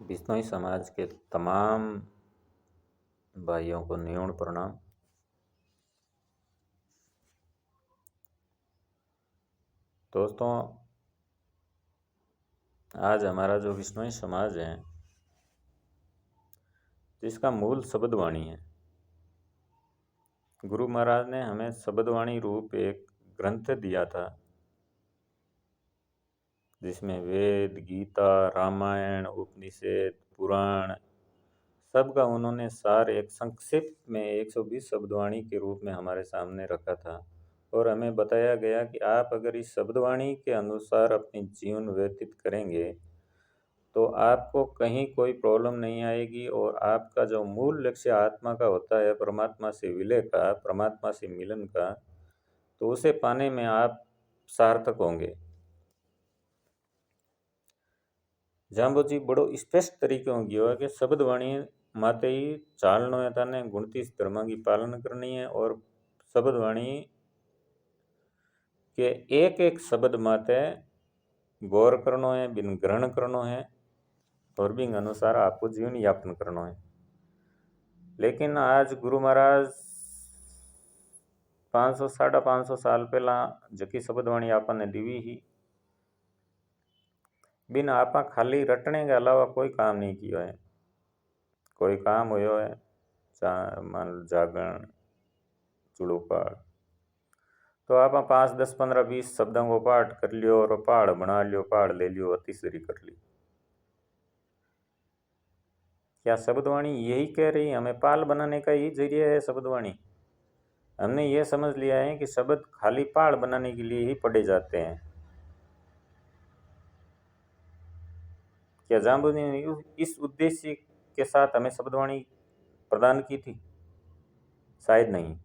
बिश्नोई समाज के तमाम भाइयों को न्यून प्रणाम। दोस्तों, आज हमारा जो बिश्नोई समाज है जिसका मूल शब्दवाणी है, गुरु महाराज ने हमें शब्दवाणी रूप एक ग्रंथ दिया था जिसमें वेद, गीता, रामायण, उपनिषद, पुराण सबका उन्होंने सार एक संक्षिप्त में 120 शब्दवाणी के रूप में हमारे सामने रखा था और हमें बताया गया कि आप अगर इस शब्दवाणी के अनुसार अपनी जीवन व्यतीत करेंगे तो आपको कहीं कोई प्रॉब्लम नहीं आएगी और आपका जो मूल लक्ष्य आत्मा का होता है, परमात्मा से विलय का, परमात्मा से मिलन का, तो उसे पाने में आप सार्थक होंगे। जाम्बोजी बड़ो स्पष्ट तरीके में गयो है कि शब्दवाणी माते ही चालनो है, थाने 29 धर्मां की पालन करनी है और शब्दवाणी के एक एक शब्द माते गौर करनो है, बिन ग्रहण करनो है और बिन अनुसार आपको जीवन यापन करनो है। लेकिन आज गुरु महाराज 500 550 साल पहला जकी शब्दवाणी आपने दीवी ही बिन आपा खाली रटने के अलावा कोई काम नहीं किया है। कोई काम होयो है मान लो जागरण, चूड़ो पाठ, तो आप 5 10 15 20 शब्दों को पाठ कर लियो और पहाड़ बना लियो, पहाड़ ले लियो, तीसरी कर ली। क्या शब्दवाणी यही कह रही है? हमें पाल बनाने का यही जरिया है शब्दवाणी। हमने ये समझ लिया है कि शब्द खाली पहाड़ बनाने के लिए ही पढ़े जाते हैं। क्या जाम्बुनी ने इस उद्देश्य के साथ हमें शब्दवाणी प्रदान की थी? शायद नहीं,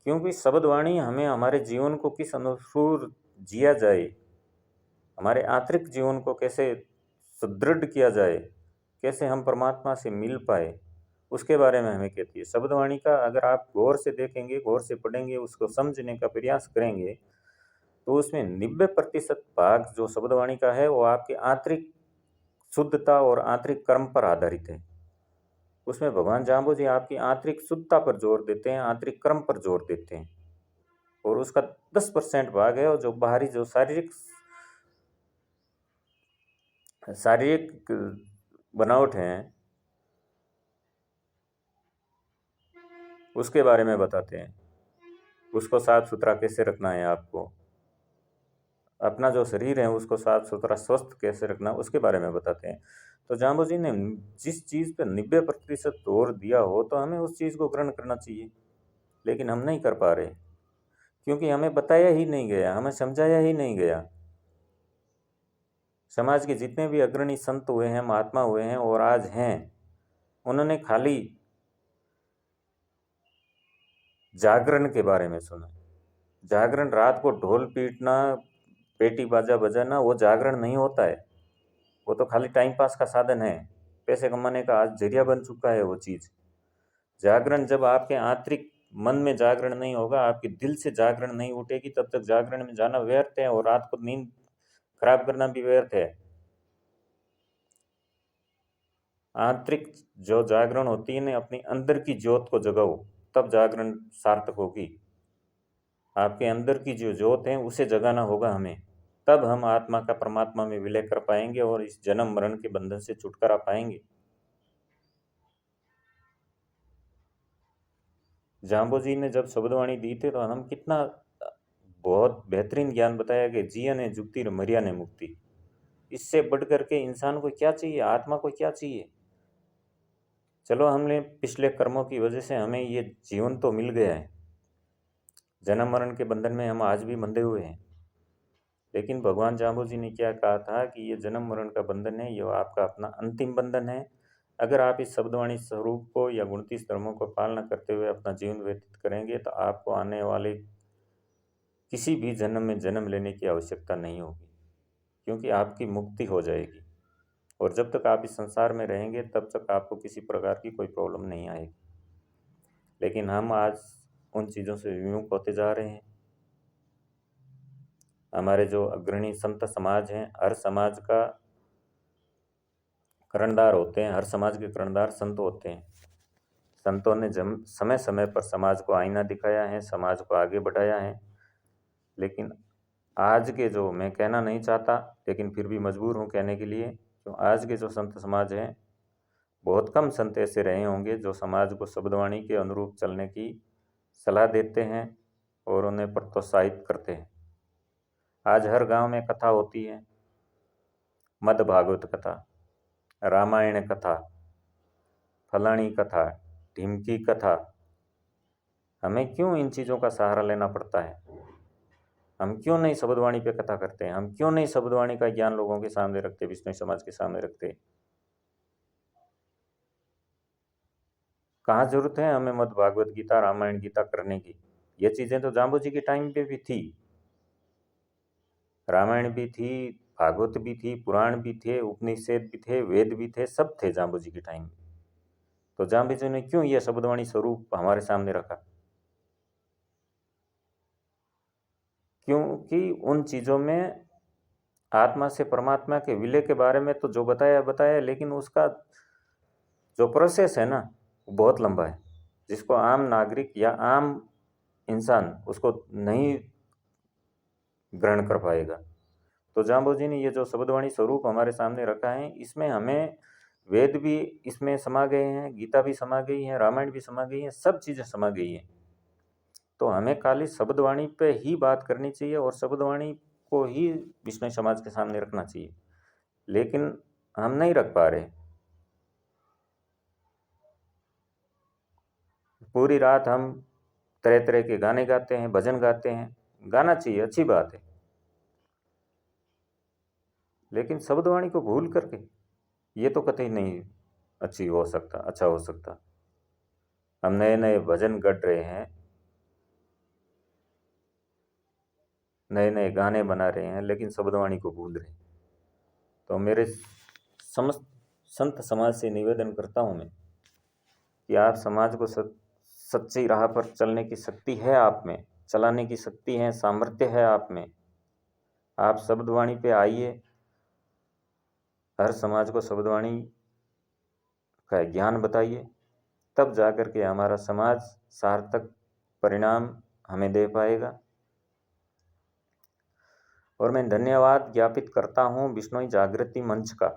क्योंकि शब्दवाणी हमें हमारे जीवन को किस अनुरूप जिया जाए, हमारे आंतरिक जीवन को कैसे सुदृढ़ किया जाए, कैसे हम परमात्मा से मिल पाए, उसके बारे में हमें कहती है। शब्दवाणी का अगर आप गौर से देखेंगे, गौर से पढ़ेंगे, उसको समझने का प्रयास करेंगे तो उसमें 90% भाग जो शब्दवाणी का है वो आपकी आंतरिक शुद्धता और आंतरिक कर्म पर आधारित है। उसमें भगवान जाम्बो जी आपकी आंतरिक शुद्धता पर जोर देते हैं, आंतरिक कर्म पर जोर देते हैं और उसका 10% भाग है और जो बाहरी जो शारीरिक बनावट है उसके बारे में बताते हैं। उसको साफ सुथरा कैसे रखना है, आपको अपना जो शरीर है उसको साफ सुथरा स्वस्थ कैसे रखना उसके बारे में बताते हैं। तो जाम्बो जी ने जिस चीज़ पर 90% जोर दिया हो तो हमें उस चीज़ को ग्रहण करना चाहिए, लेकिन हम नहीं कर पा रहे क्योंकि हमें बताया ही नहीं गया, हमें समझाया ही नहीं गया। समाज के जितने भी अग्रणी संत हुए हैं, महात्मा हुए हैं और आज हैं, उन्होंने खाली जागरण के बारे में सुना। जागरण रात को ढोल पीटना, पेटी बाजा बजाना वो जागरण नहीं होता है, वो तो खाली टाइम पास का साधन है, पैसे कमाने का आज जरिया बन चुका है वो चीज़। जागरण जब आपके आंतरिक मन में जागरण नहीं होगा, आपके दिल से जागरण नहीं उठेगी, तब तक जागरण में जाना व्यर्थ है और रात को नींद खराब करना भी व्यर्थ है। आंतरिक जो जागरण होती है ना, अपनी अंदर की ज्योत को जगाओ, तब जागरण सार्थक होगी। आपके अंदर की जो ज्योत है उसे जगाना होगा हमें, तब हम आत्मा का परमात्मा में विलय कर पाएंगे और इस जन्म मरण के बंधन से छुटकारा पाएंगे। जाम्बो जी ने जब शब्दवाणी दी थी तो हम कितना बहुत बेहतरीन ज्ञान बताया कि जिया ने जुक्ति और मरिया ने मुक्ति। इससे बढ़ करके इंसान को क्या चाहिए, आत्मा को क्या चाहिए? चलो हमने पिछले कर्मों की वजह से हमें ये जीवन तो मिल गया है, जन्म मरण के बंधन में हम आज भी बंधे हुए हैं, लेकिन भगवान जाम्बो जी ने क्या कहा था कि ये जन्म मरण का बंधन है, ये आपका अपना अंतिम बंधन है। अगर आप इस शब्दवाणी स्वरूप को या 29 धर्मों को पालना करते हुए अपना जीवन व्यतीत करेंगे तो आपको आने वाले किसी भी जन्म में जन्म लेने की आवश्यकता नहीं होगी, क्योंकि आपकी मुक्ति हो जाएगी और जब तक आप इस संसार में रहेंगे तब तक आपको किसी प्रकार की कोई प्रॉब्लम नहीं आएगी। लेकिन हम आज उन चीज़ों से विमुख होते जा रहे हैं। हमारे जो अग्रणी संत समाज हैं, हर समाज का कर्णधार होते हैं, हर समाज के कर्णधार संत होते हैं। संतों ने समय समय पर समाज को आईना दिखाया है, समाज को आगे बढ़ाया है। लेकिन आज के जो, मैं कहना नहीं चाहता लेकिन फिर भी मजबूर हूँ कहने के लिए, तो आज के जो संत समाज हैं, बहुत कम संत ऐसे रहे होंगे जो समाज को शब्दवाणी के अनुरूप चलने की सलाह देते हैं और उन्हें प्रोत्साहित करते हैं। आज हर गांव में कथा होती है, मद भागवत कथा, रामायण कथा, फलानी कथा, ढिमकी कथा। हमें क्यों इन चीज़ों का सहारा लेना पड़ता है? हम क्यों नहीं शब्दवाणी पे कथा करते हैं? हम क्यों नहीं शब्दवाणी का ज्ञान लोगों के सामने रखते, विष्णु समाज के सामने रखते? कहाँ जरूरत है हमें मद भागवत गीता, रामायण गीता करने की? ये चीज़ें तो जाम्बू जी के टाइम पे भी थी। रामायण भी थी, भागवत भी थी, पुराण भी थे, उपनिषद भी थे, वेद भी थे, सब थे जाम्बू जी के टाइम में। तो जाम्बू जी ने क्यों यह शब्दवाणी स्वरूप हमारे सामने रखा? क्योंकि उन चीज़ों में आत्मा से परमात्मा के विलय के बारे में तो जो बताया बताया, लेकिन उसका जो प्रोसेस है ना, वो बहुत लंबा है, जिसको आम नागरिक या आम इंसान उसको नहीं ग्रहण कर पाएगा। तो जाम्बू जी ने ये जो शब्दवाणी स्वरूप हमारे सामने रखा है, इसमें हमें वेद भी इसमें समा गए हैं, गीता भी समा गई है, रामायण भी समा गई है, सब चीज़ें समा गई हैं। तो हमें खाली शब्दवाणी पे ही बात करनी चाहिए और शब्दवाणी को ही विष्णु समाज के सामने रखना चाहिए, लेकिन हम नहीं रख पा रहे। पूरी रात हम तरह तरह के गाने गाते हैं, भजन गाते हैं, गाना चाहिए, अच्छी बात है, लेकिन शब्दवाणी को भूल करके ये तो कतई नहीं अच्छी हो सकता, अच्छा हो सकता। हम नए नए भजन गढ़ रहे हैं, नए नए गाने बना रहे हैं, लेकिन शब्दवाणी को भूल रहे हैं। तो मेरे समस्त संत समाज से निवेदन करता हूँ मैं कि आप समाज को सच्ची राह पर चलने की शक्ति है आप में, चलाने की शक्ति है, सामर्थ्य है आप में। आप शब्दवाणी पे आइए, हर समाज को शब्दवाणी का ज्ञान बताइए, तब जाकर के हमारा समाज सार्थक परिणाम हमें दे पाएगा। और मैं धन्यवाद ज्ञापित करता हूँ बिश्नोई जागृति मंच का,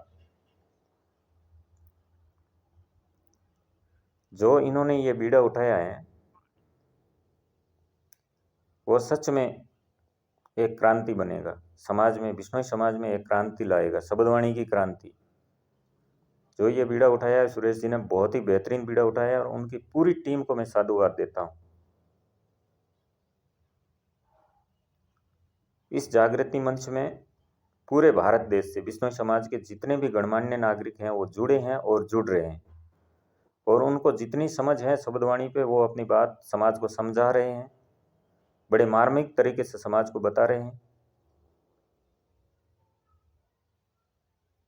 जो इन्होंने ये बीड़ा उठाया है, वो सच में एक क्रांति बनेगा समाज में, बिश्नोई समाज में एक क्रांति लाएगा, शब्दवाणी की क्रांति। जो ये बीड़ा उठाया है सुरेश जी ने, बहुत ही बेहतरीन बीड़ा उठाया है और उनकी पूरी टीम को मैं साधुवाद देता हूँ। इस जागृति मंच में पूरे भारत देश से बिश्नोई समाज के जितने भी गणमान्य नागरिक हैं वो जुड़े हैं और जुड़ रहे हैं, और उनको जितनी समझ है शब्दवाणी पे, वो अपनी बात समाज को समझा रहे हैं, बड़े मार्मिक तरीके से समाज को बता रहे हैं।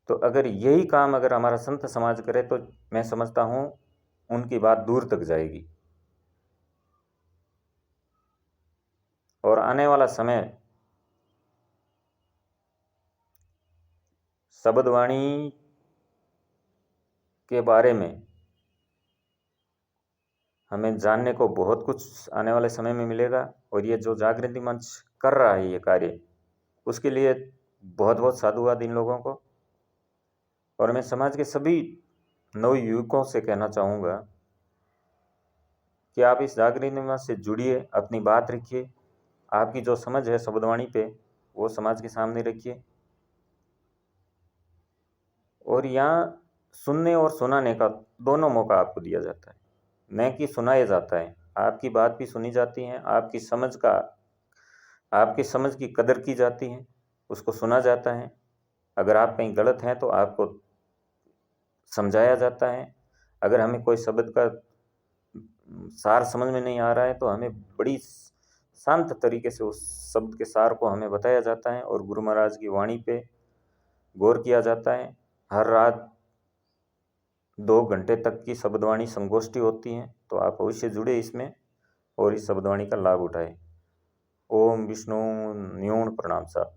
तो अगर यही काम अगर हमारा संत समाज करे तो मैं समझता हूँ उनकी बात दूर तक जाएगी। और आने वाला समय शब्दवाणी के बारे में हमें जानने को बहुत कुछ आने वाले समय में मिलेगा, और ये जो जागृति मंच कर रहा है ये कार्य, उसके लिए बहुत बहुत साधुवाद इन लोगों को। और मैं समाज के सभी नवयुवकों से कहना चाहूँगा कि आप इस जागृति मंच से जुड़िए, अपनी बात रखिए, आपकी जो समझ है शब्दवाणी पे वो समाज के सामने रखिए। और यहाँ सुनने और सुनाने का दोनों मौका आपको दिया जाता है, न कि सुनाया जाता है। आपकी बात भी सुनी जाती है, आपकी समझ की कदर की जाती है, उसको सुना जाता है। अगर आप कहीं गलत हैं तो आपको समझाया जाता है। अगर हमें कोई शब्द का सार समझ में नहीं आ रहा है तो हमें बड़ी शांत तरीके से उस शब्द के सार को हमें बताया जाता है, और गुरु महाराज की वाणी पे गौर किया जाता है। हर रात 2 घंटे तक की शब्दवाणी संगोष्ठी होती है, तो आप अवश्य जुड़े इसमें और इस शब्दवाणी का लाभ उठाएं। ओम विष्णु न्यून प्रणाम साहब।